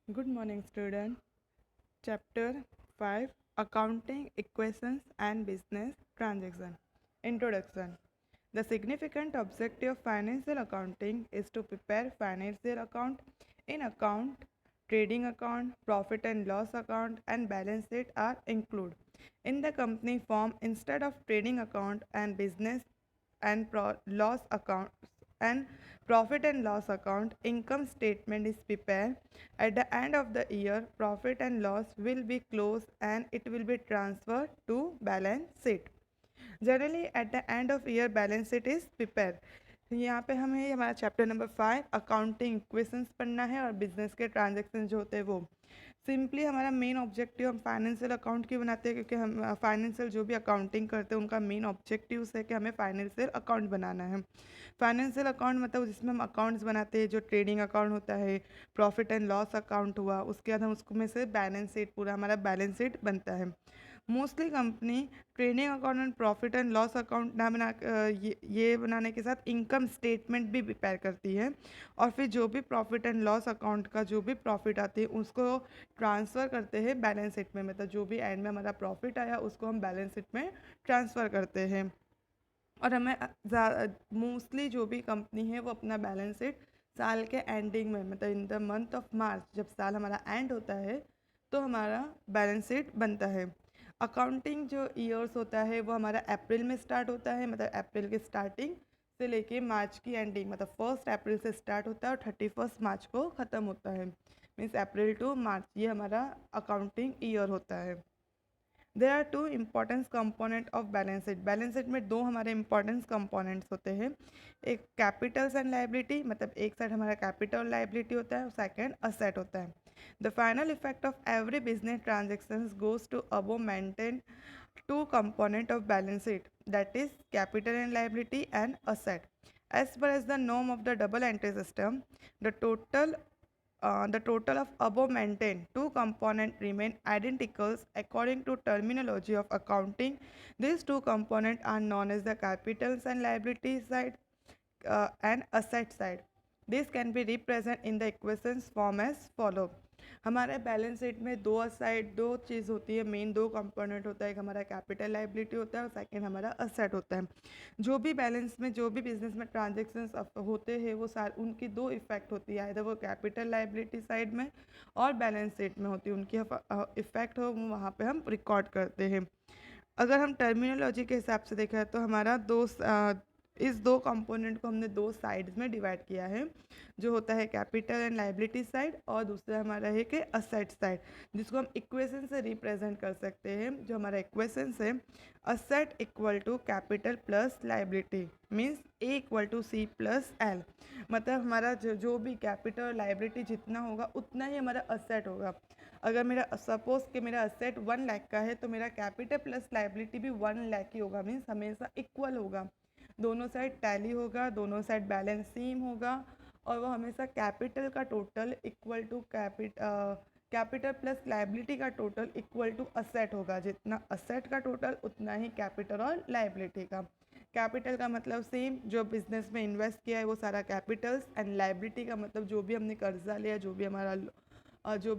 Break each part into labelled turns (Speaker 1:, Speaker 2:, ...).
Speaker 1: Good morning, student. Chapter 5 Accounting Equations and Business Transaction. Introduction. The significant objective of financial accounting is to prepare financial account in account, trading account, profit and loss account, and balance sheet are included in the company form instead of trading account and business and loss account and profit and loss account. Income statement is prepared at the end of the year. Profit and loss will be closed and it will be transferred to balance sheet. Generally at the end of year balance sheet is prepared. यहाँ पे हमें हमारा chapter number 5 accounting equations पढ़ना है और business के transaction जो होते हैं वो सिंपली हमारा मेन ऑब्जेक्टिव हम फाइनेंशियल अकाउंट क्यों बनाते हैं, क्योंकि हम फाइनेंशियल जो भी अकाउंटिंग करते हैं उनका मेन ऑब्जेक्टिव है कि हमें फाइनेंशियल अकाउंट बनाना है। फाइनेंशियल अकाउंट मतलब जिसमें हम अकाउंट्स बनाते हैं, जो ट्रेडिंग अकाउंट होता है, प्रॉफिट एंड लॉस अकाउंट हुआ, उसके बाद हम उसको में से बैलेंस शीट पूरा हमारा बैलेंस शीट बनता है। Mostly company trading account and profit and loss account ना बना ये बनाने के साथ इनकम स्टेटमेंट भी प्रिपेयर करती है और फिर जो भी प्रॉफिट एंड लॉस अकाउंट का जो भी प्रॉफिट आती है उसको ट्रांसफ़र करते हैं बैलेंस शीट में। मतलब जो भी एंड में हमारा प्रॉफिट आया उसको हम बैलेंस शीट में ट्रांसफ़र करते हैं। और हमें मोस्टली जो भी कंपनी है वो अपना बैलेंस शीट साल के एंडिंग में, मतलब in the month of March, जब साल हमारा एंड होता है तो हमारा बैलेंस शीट बनता है। अकाउंटिंग जो ईयर्स होता है वो हमारा अप्रैल में स्टार्ट होता है, मतलब अप्रैल के स्टार्टिंग से लेके मार्च की एंडिंग, मतलब 1 अप्रैल से स्टार्ट होता है और 31 मार्च को ख़त्म होता है। मीन्स अप्रैल टू मार्च ये हमारा अकाउंटिंग ईयर होता है। There are two importance component of balance sheet. Balance sheet में दो हमारे इम्पॉर्टेंस कंपोनेंट्स होते हैं, एक कैपिटल्स एंड लाइबिलिटी, मतलब एक साइड हमारा कैपिटल लाइबिलिटी होता है और सेकेंड असेट होता है। The final effect of every business transaction goes to above maintain two component of balance sheet, that is capital and liability and asset. As far as the norm of the double entry system, the total of above maintained two components remain identical according to terminology of accounting. These two components are known as the capitals and liability side and asset side. This can be represented in the equations form as follow. हमारे balance sheet में दो side दो चीज़ होती है, main दो component होता है, एक हमारा कैपिटल लाइबिलिटी होता है और सेकंड हमारा असेट होता है। जो भी बैलेंस में जो भी बिजनेस में ट्रांजेक्शन्स होते हैं वो सारे उनकी दो इफ़ेक्ट होती है, इधर वो कैपिटल लाइबिलिटी साइड में और बैलेंस शीट में होती है, उनकी इफ़ेक्ट हो वहाँ पे हम रिकॉर्ड करते हैं। अगर हम टर्मिनोलॉजी के हिसाब से देखें तो हमारा इस दो कंपोनेंट को हमने दो साइड्स में डिवाइड किया है, जो होता है कैपिटल एंड लाइबिलिटी साइड और दूसरा हमारा है कि असेट साइड, जिसको हम इक्वेशन से रिप्रेजेंट कर सकते हैं। जो हमारा इक्वेशन है, asset equal to capital plus liability means A equal to C plus L. मतलब हमारा जो भी कैपिटल लाइबिलिटी जितना होगा उतना ही हमारा असेट होगा। अगर मेरा सपोज कि मेरा असेट 1 लाख का है तो मेरा कैपिटल प्लस लाइबिलिटी भी 1 लाख ही होगा, मीन्स हमेशा इक्वल होगा, दोनों साइड टैली होगा, दोनों साइड बैलेंस सेम होगा और वो हमेशा कैपिटल का total equal to capital plus liability का टोटल इक्वल टू असेट होगा। जितना असेट का टोटल उतना ही कैपिटल और लाइबिलिटी का। कैपिटल का मतलब सेम, जो बिजनेस में इन्वेस्ट किया है वो सारा कैपिटल्स, एंड लाइबिलिटी का मतलब जो भी हमने कर्जा लिया, जो भी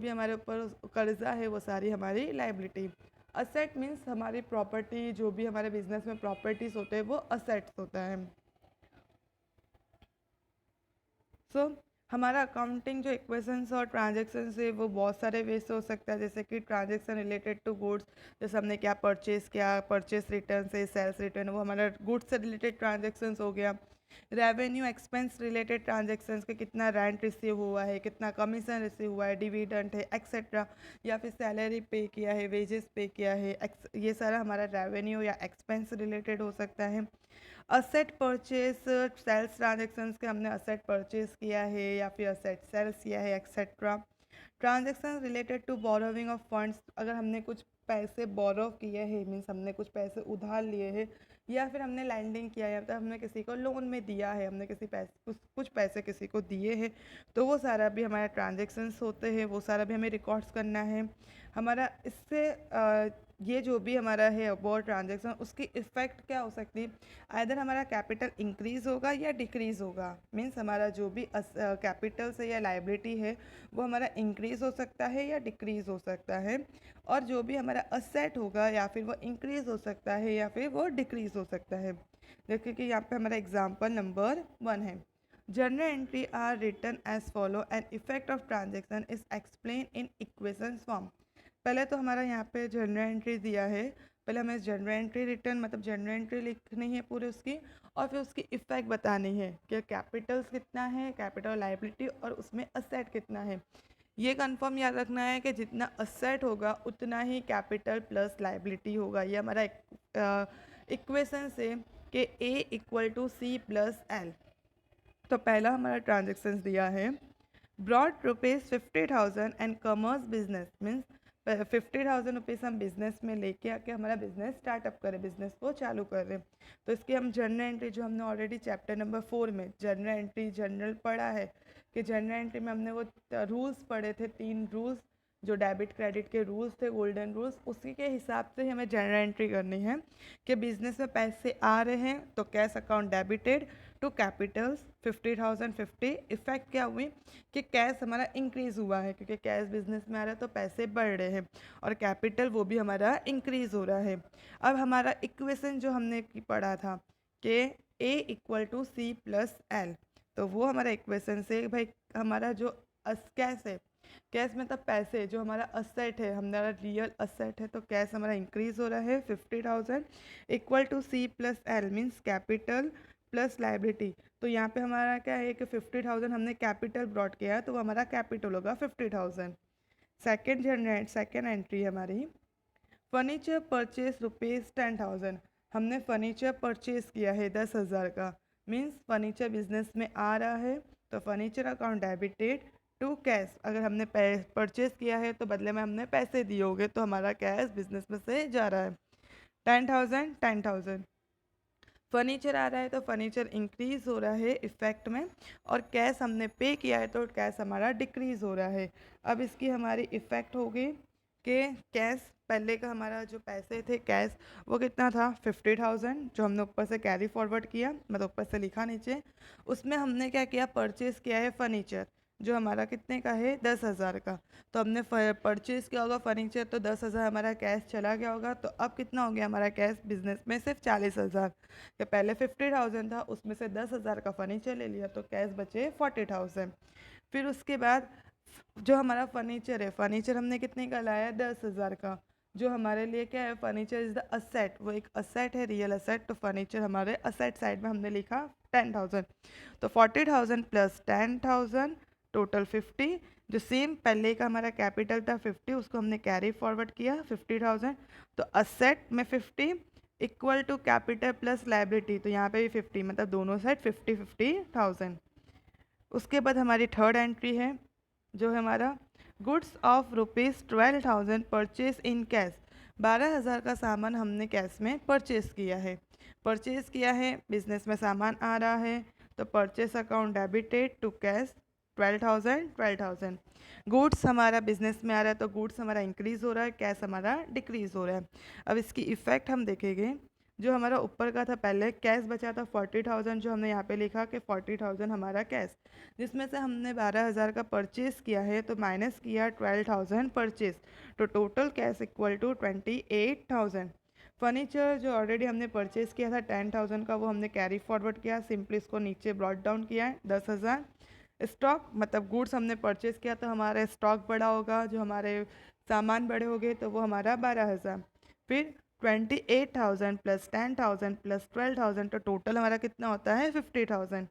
Speaker 1: हमारे ऊपर कर्जा है वो सारी हमारी लाइबिलिटी। असेट मीन्स हमारी प्रॉपर्टी, जो भी हमारे बिजनेस में प्रॉपर्टीज होते हैं वो असेट्स होता है। हमारा अकाउंटिंग जो इक्वेशंस और ट्रांजेक्शन्स है वो बहुत सारे वे से हो सकता है, जैसे कि ट्रांजेक्शन रिलेटेड टू गुड्स, जैसे हमने क्या परचेस किया, परचेस रिटर्न से सेल्स रिटर्न, वो हमारा गुड्स से रिलेटेड ट्रांजेक्शन्स हो गया। रेवेन्यू एक्सपेंस रिलेटेड ट्रांजेक्शन्स के कितना रेंट रिसीव हुआ है, कितना कमीशन रिसीव हुआ है, डिविडेंट है एक्सेट्रा, या फिर सैलरी पे किया है, वेजेस पे किया है, ये सारा हमारा रेवेन्यू या एक्सपेंस रिलेटेड हो सकता है। असेट परचेज सेल्स ट्रांजेक्शन्स के हमने असेट परचेज किया है या फिर असेट सेल्स किया है etcetera. Transaction related to borrowing of funds, अगर हमने कुछ पैसे बोरो किए हैं, मीन्स हमने कुछ पैसे उधार लिए हैं या फिर हमने लैंडिंग किया है, मतलब हमने किसी को लोन में दिया है, हमने कुछ पैसे किसी को दिए हैं, तो वो सारा भी हमारा ट्रांजेक्शन्स होते हैं, वो सारा भी हमें रिकॉर्ड्स करना है। हमारा इससे ये जो भी हमारा है अबाउट ट्रांजेक्शन, उसकी इफ़ेक्ट क्या हो सकती है, आइदर हमारा कैपिटल इंक्रीज़ होगा या डिक्रीज़ होगा। मीन्स हमारा जो भी कैपिटल से या लाइबिलिटी है वो हमारा इंक्रीज़ हो सकता है या डिक्रीज़ हो सकता है, और जो भी हमारा असेट होगा या फिर वो इंक्रीज़ हो सकता है या फिर वो डिक्रीज़ हो सकता है। देखिए कि यहाँ पे हमारा एग्जाम्पल नंबर 1 है, journal entry are written as follow and effect of transaction is explain in equation form. पहले तो हमारा यहाँ पे जर्नल एंट्री दिया है, पहले हमें जर्नल एंट्री रिटर्न मतलब जर्नल एंट्री लिखनी है पूरे उसकी, और फिर उसकी इफेक्ट बतानी है कि कैपिटल्स कितना है, कैपिटल लाइबिलिटी, और उसमें असेट कितना है। ये कंफर्म याद रखना है कि जितना असेट होगा उतना ही कैपिटल प्लस लाइबिलिटी होगा। ये हमारा इक्वेशन से कि A = C + L। तो पहला हमारा ट्रांजेक्शन दिया है, brought ₹50,000 and commerce business, means 50,000 rupees हम बिज़नेस में लेके आके हमारा बिज़नेस स्टार्टअप करें, बिज़नेस को चालू कर रहे हैं। तो इसकी हम जर्नल एंट्री, जो हमने ऑलरेडी चैप्टर नंबर 4 में जर्नल एंट्री जनरल पढ़ा है, कि जर्नल एंट्री में हमने वो रूल्स पढ़े थे, 3 रूल्स जो डेबिट क्रेडिट के रूल्स थे, गोल्डन रूल्स, उसी के हिसाब से हमें जर्नल एंट्री करनी है कि बिज़नेस में पैसे आ रहे हैं तो cash account debited to capitals 50,000 50। Effect क्या हुई कि कैश हमारा इंक्रीज़ हुआ है क्योंकि कैश बिजनेस में आ रहा है तो पैसे बढ़ रहे हैं, और कैपिटल वो भी हमारा इंक्रीज़ हो रहा है। अब हमारा इक्वेशन जो हमने पढ़ा था कि A = C + L, तो वो हमारा इक्वेशन से भाई हमारा जो कैश है, कैश मतलब पैसे, जो हमारा असेट है, हमारा रियल असेट है, तो कैश हमारा इंक्रीज़ हो रहा है 50,000 = C + L means capital plus liability. तो यहाँ पे हमारा क्या है कि 50,000 हमने कैपिटल ब्रॉड किया है तो वो हमारा कैपिटल होगा 50,000। सेकेंड एंट्री हमारी, फर्नीचर परचेज ₹10,000। हमने फर्नीचर परचेज किया है 10,000 का, मीन्स फर्नीचर बिजनेस में आ रहा है तो furniture account debited to cash. अगर हमने परचेज किया है तो बदले में हमने पैसे दिए होंगे तो हमारा कैश बिजनेस में से जा रहा है। 10,000 फर्नीचर आ रहा है तो फर्नीचर इंक्रीज़ हो रहा है इफेक्ट में, और कैश हमने पे किया है तो कैश हमारा डिक्रीज़ हो रहा है। अब इसकी हमारी इफ़ेक्ट होगी कि कैश पहले का हमारा जो पैसे थे कैश वो कितना था 50,000, जो हमने ऊपर से कैरी फॉरवर्ड किया, मतलब ऊपर से लिखा नीचे, उसमें हमने क्या किया, परचेज़ किया है फर्नीचर जो हमारा कितने का है 10,000 का। तो हमने परचेज़ किया होगा फर्नीचर तो 10,000 हमारा कैश चला गया होगा। तो अब कितना हो गया हमारा कैश बिजनेस में, सिर्फ 40,000। कि पहले 50,000 था उसमें से 10,000 का फर्नीचर ले लिया तो कैश बचे 40,000। फिर उसके बाद जो हमारा फर्नीचर है, फर्नीचर हमने कितने का लाया 10,000 का, जो हमारे लिए क्या है, फर्नीचर इज़ द असेट, वो एक असेट है, रियल असेट। तो फर्नीचर हमारे असेट साइड में हमने लिखा 10,000। तो 40,000 + 10,000 टोटल 50। जो सेम पहले का हमारा कैपिटल था 50, उसको हमने कैरी फॉरवर्ड किया 50,000। तो असेट में 50 equal to capital plus liability, तो यहाँ पे भी 50, मतलब दोनों साइड 50,000। उसके बाद हमारी थर्ड एंट्री है जो है हमारा goods of ₹12,000 purchase in cash. 12,000 का सामान हमने कैश में परचेज किया है, बिजनेस में सामान आ रहा है तो purchase account debited to cash 12,000। Goods हमारा बिजनेस में आ रहा है तो गुड्स हमारा इंक्रीज़ हो रहा है, कैश हमारा डिक्रीज़ हो रहा है। अब इसकी इफ़ेक्ट हम देखेंगे, जो हमारा ऊपर का था पहले कैश बचा था 40,000, जो हमने यहाँ पे लिखा कि 40,000 हमारा कैश, जिसमें से हमने 12,000 का परचेज़ किया है तो माइनस किया 12,000 परचेज़, तो total cash equal to 28,000। Furniture जो ऑलरेडी हमने परचेज़ किया था 10,000 का वो हमने कैरी फॉरवर्ड किया, सिंपली इसको नीचे ब्रॉट डाउन किया है 10,000। स्टॉक मतलब गुड्स हमने परचेज़ किया तो हमारा स्टॉक बड़ा होगा, जो हमारे सामान बड़े हो गए तो वो हमारा 12,000। फिर 28,000 + 10,000 + 12,000, तो टोटल हमारा कितना होता है 50,000।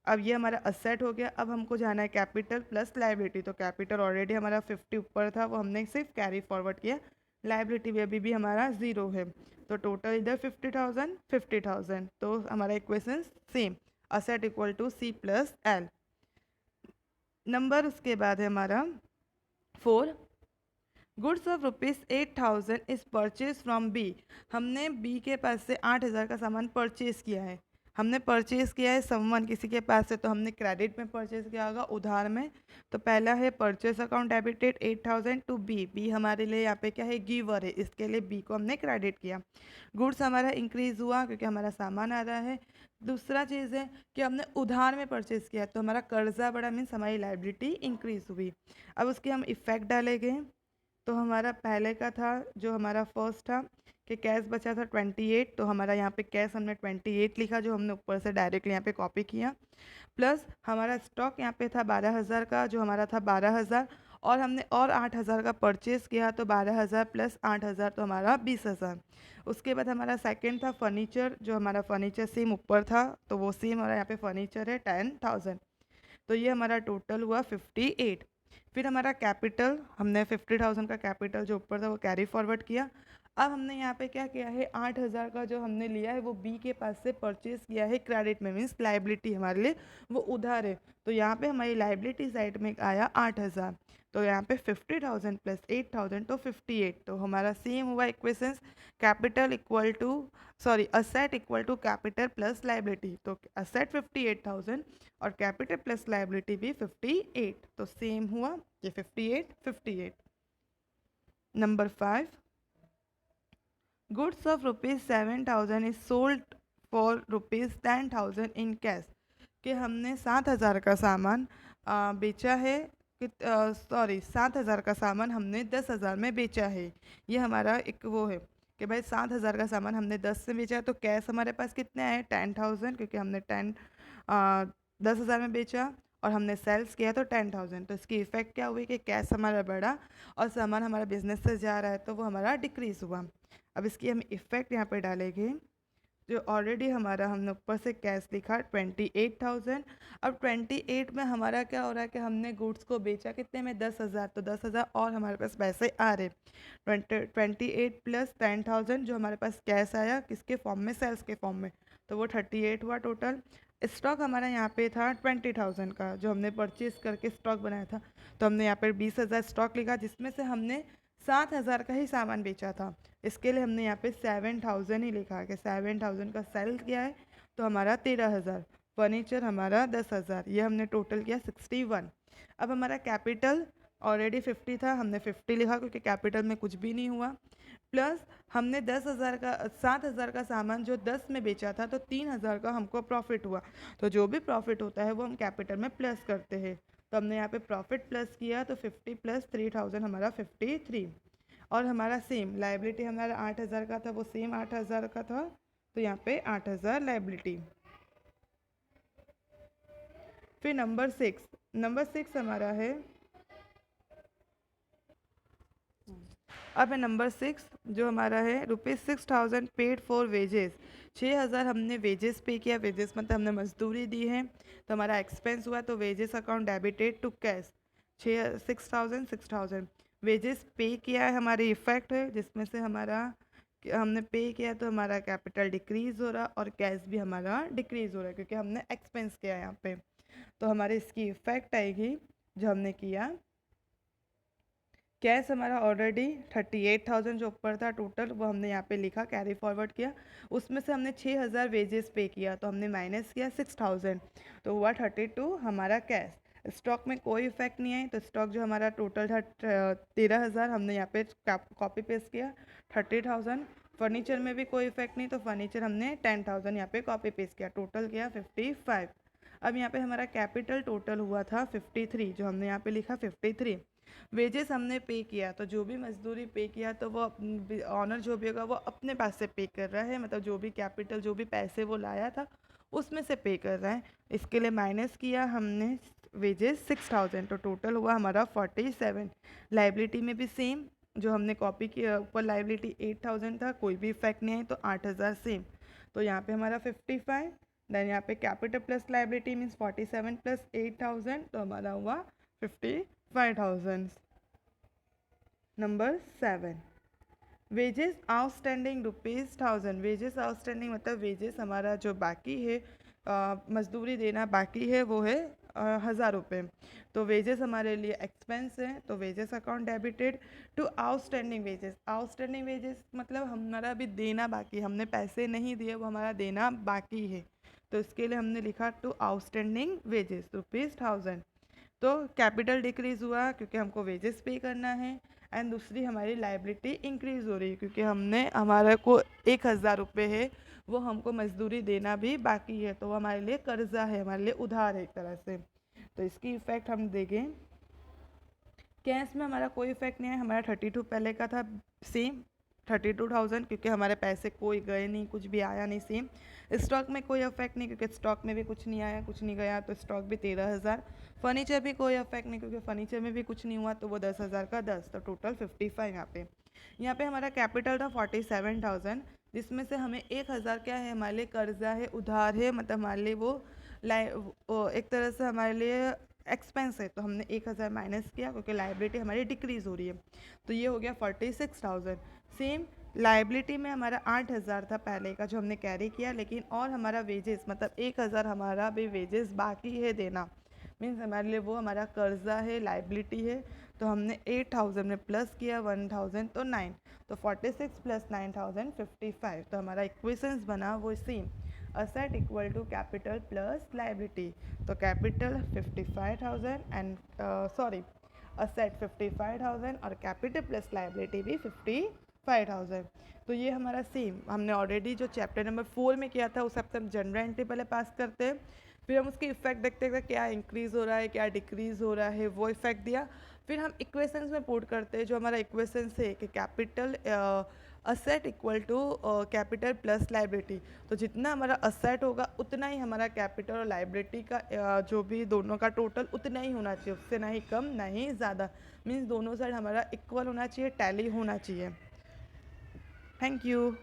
Speaker 1: अब ये हमारा असेट हो गया। अब हमको जाना है कैपिटल प्लस लाइबिलिटी, तो कैपिटल ऑलरेडी हमारा 50 ऊपर था वो हमने सिर्फ कैरी फॉरवर्ड किया, लाइबिलिटी भी अभी भी हमारा 0 है। तो टोटल इधर 50,000, तो हमारा equation same, asset equal to C + L। Number उसके बाद है हमारा 4, goods of ₹8,000 is purchase from B। हमने B के पास से 8,000 का सामान परचेज किया है, हमने परचेज किया है समवन किसी के पास से, तो हमने क्रेडिट में परचेज किया होगा, उधार में। तो पहला है purchase account debited 8000 to B. B हमारे लिए यहाँ पे क्या है, गिवर है, इसके लिए बी को हमने क्रेडिट किया। गुड्स हमारा इंक्रीज हुआ क्योंकि हमारा सामान आ रहा है। दूसरा चीज़ है कि हमने उधार में परचेज किया, तो हमारा कर्जा बढ़ा, मीन्स हमारी लाइबिलिटी इंक्रीज हुई। अब उसके हम इफेक्ट डालेंगे। तो हमारा पहले का था, जो हमारा फर्स्ट था कि कैश बचा था 28, तो हमारा यहाँ पे कैश हमने 28 लिखा, जो हमने ऊपर से डायरेक्टली यहाँ पे कॉपी किया। प्लस हमारा स्टॉक यहाँ पे था 12,000 का, जो हमारा था 12,000, और हमने और 8,000 का परचेज किया, तो 12,000 प्लस 8,000 तो हमारा 20,000। उसके बाद हमारा सेकंड था फर्नीचर, जो हमारा फर्नीचर सेम ऊपर था, तो वो सेम हमारा यहाँ पे फर्नीचर है 10,000। तो ये हमारा टोटल हुआ 58। फिर हमारा कैपिटल, हमने 50,000 का कैपिटल जो ऊपर था वो कैरी फॉरवर्ड किया। अब हमने यहाँ पे क्या किया है, 8,000 का जो हमने लिया है वो बी के पास से परचेज किया है क्रेडिट में, मीन्स लाइबिलिटी हमारे लिए वो उधार है। तो यहाँ पे हमारी लाइबिलिटी साइड में आया 8,000। तो यहाँ पे 50,000 प्लस 8,000 तो 58। तो हमारा सेम हुआ equations, capital equal to, sorry, asset equal to capital plus liability. तो असेट 58,000 और कैपिटल प्लस लाइबिलिटी भी 58, तो सेम हुआ ये 58 58। Number 5, goods of ₹7,000 is sold for ₹10,000 in cash. कि हमने 7,000 का सामान बेचा है, सॉरी 7,000 का सामान हमने 10,000 में बेचा है। ये हमारा एक वो है कि भाई 7,000 का सामान हमने 10 से बेचा, तो कैश हमारे पास कितने आए, 10,000, क्योंकि हमने 10,000 में बेचा और हमने सेल्स किया तो 10,000। तो इसकी इफेक्ट क्या हुई कि कैश हमारा बढ़ा और सामान हमारा बिजनेस से जा रहा है तो वो हमारा डिक्रीज हुआ। अब इसकी हम इफेक्ट यहाँ पे डालेंगे। जो ऑलरेडी हमारा हमने ऊपर से कैश लिखा 28,000। अब 28 में हमारा क्या हो रहा है कि हमने गुड्स को बेचा कितने में, 10,000, तो 10,000 और हमारे पास पैसे आ रहे। 28 प्लस 10,000 जो हमारे पास कैश आया किसके फॉर्म में, सेल्स के फॉर्म में, तो वो 38 हुआ टोटल। स्टॉक हमारा यहाँ पे था 20,000 का, जो हमने परचेज करके स्टॉक बनाया था, तो हमने यहाँ पर 20,000 स्टॉक लिखा, जिसमें से हमने 7,000 का ही सामान बेचा था। इसके लिए हमने यहाँ पे 7,000 ही लिखा है कि 7,000 का सेल किया है, तो हमारा 13,000। फर्नीचर हमारा 10,000, ये हमने टोटल किया 61। अब हमारा कैपिटल ऑलरेडी 50 था, हमने 50 लिखा क्योंकि कैपिटल में कुछ भी नहीं हुआ। प्लस हमने 10,000 का 7,000 का सामान जो 10 में बेचा था, तो 3,000 का हमको प्रॉफिट हुआ। तो जो भी प्रॉफिट होता है वो हम कैपिटल में प्लस करते हैं। तो हमने यहाँ पे प्रॉफिट प्लस किया, तो 50 प्लस 3,000 हमारा 53। और हमारा सेम लाइबिलिटी हमारा 8,000 का था, वो सेम 8,000 का था, तो यहाँ पे 8,000 लाइबिलिटी। फिर नंबर 6 हमारा है, अब है नंबर 6 जो हमारा है ₹6,000 पेड फॉर वेजेस। 6,000 हमने वेजेस पे किया, वेजेस मतलब हमने मजदूरी दी है, तो हमारा एक्सपेंस हुआ, तो wages account debited to cash 6,000 wages पे किया है, हमारी इफेक्ट है जिसमें से हमारा हमने पे किया तो हमारा कैपिटल डिक्रीज हो रहा और कैश भी हमारा डिक्रीज हो रहा है क्योंकि हमने एक्सपेंस किया यहाँ पे। तो हमारे इसकी इफेक्ट आएगी जो हमने किया, कैश हमारा ऑलरेडी 38,000 जो ऊपर था टोटल वो हमने यहाँ पे लिखा, कैरी फॉरवर्ड किया, उसमें से हमने 6,000 वेजेस पे किया, तो हमने माइनस किया 6,000, तो हुआ 32 हमारा कैश। स्टॉक में कोई इफेक्ट नहीं है, तो स्टॉक जो हमारा टोटल था 13,000 हमने यहाँ पे कॉपी पेस्ट किया 30,000। फर्नीचर में भी कोई इफेक्ट नहीं, तो फर्नीचर हमने 10,000 यहाँ पे कॉपी पेस्ट किया, टोटल किया 55। अब यहाँ पे हमारा कैपिटल टोटल हुआ था 53, जो हमने यहाँ पे लिखा 53। वेजेस हमने पे किया, तो जो भी मजदूरी पे किया तो वो ऑनर जो भी होगा वो अपने पास से पे कर रहा है, मतलब जो भी कैपिटल जो भी पैसे वो लाया था उसमें से पे कर रहा है। इसके लिए माइनस किया हमने वेजेस 6,000, तो टोटल हुआ हमारा 47। लाइबिलिटी में भी सेम, जो हमने कॉपी किया ऊपर लाइबिलिटी 8,000 था, कोई भी इफेक्ट नहीं है, तो 8,000 सेम, तो यहाँ पे हमारा 55। देन यहाँ पे capital plus liability means 47 plus 8,000, तो हमारा हुआ 55,000। Number 7, wages outstanding ₹1,000। Wages outstanding मतलब वेजेस हमारा जो बाकी है, मजदूरी देना बाकी है, वो है 1,000 रुपये। तो वेजेस हमारे लिए एक्सपेंस है, तो wages account debited to outstanding wages. Outstanding wages मतलब हमारा अभी देना बाकी, हमने पैसे नहीं दिए, वो हमारा देना बाकी है, तो इसके लिए हमने लिखा टू आउटस्टैंडिंग वेजेस ₹1000। तो कैपिटल डिक्रीज़ हुआ क्योंकि हमको वेजेस पे करना है, एंड दूसरी हमारी लाइबिलिटी इंक्रीज़ हो रही है क्योंकि हमने हमारे को 1000 रुपये है वो हमको मजदूरी देना भी बाकी है, तो वो हमारे लिए कर्जा है, हमारे लिए उधार है एक तरह से। तो इसकी इफ़ेक्ट हम देखें, कैश में हमारा कोई इफेक्ट नहीं है, हमारा 32 पहले का था सेम 32,000 क्योंकि हमारे पैसे कोई गए नहीं, कुछ भी आया नहीं, सेम। स्टॉक में कोई इफेक्ट नहीं क्योंकि स्टॉक में भी कुछ नहीं आया, कुछ नहीं गया, तो स्टॉक भी 13,000। फर्नीचर भी कोई इफेक्ट नहीं क्योंकि फर्नीचर में भी कुछ नहीं हुआ, तो वो 10,000 का 10, तो टोटल 55। यहाँ पे हमारा कैपिटल था 47,000, जिसमें से हमें 1,000 क्या है, हमारे लिए कर्जा है, उधार है, मतलब हमारे लिए वो एक तरह से हमारे लिए एक्सपेंस है, तो हमने 1,000 माइनस किया क्योंकि लाइबिलिटी हमारी डिक्रीज़ हो रही है, तो ये हो गया 46,000। सेम लाइबिलिटी में हमारा 8,000 था पहले का जो हमने कैरी किया, लेकिन और हमारा वेजेस मतलब 1,000 हमारा भी वेजेस बाकी है देना, मीन्स हमारे लिए वो हमारा कर्जा है, लाइबिलिटी है, तो हमने 8,000 में प्लस किया 1,000, तो 9, तो 46 प्लस 9,000 55। तो हमारा इक्वेशंस बना वो same, asset equal to capital plus liability, तो कैपिटल 55,000 एंड असेट 55,000 और कैपिटल प्लस लाइबिलिटी भी 55,000। तो ये हमारा सेम हमने ऑलरेडी जो चैप्टर नंबर 4 में किया था उस हफ्ते हम जनरल एंट्री पहले पास करते हैं, फिर हम उसकी इफेक्ट देखते हैं क्या इंक्रीज़ हो रहा है क्या डिक्रीज़ हो रहा है, वो इफेक्ट दिया, फिर हम इक्वेशंस में पुट करते हैं जो हमारा इक्वेशंस है कि capital asset equal to capital plus liability, तो जितना हमारा असेट होगा उतना ही हमारा कैपिटल और लाइबिलिटी का जो भी दोनों का टोटल उतना ही होना चाहिए, उससे ना ही कम ना ही ज़्यादा, मीन्स दोनों साइड हमारा इक्वल होना चाहिए, टैली होना चाहिए। Thank you.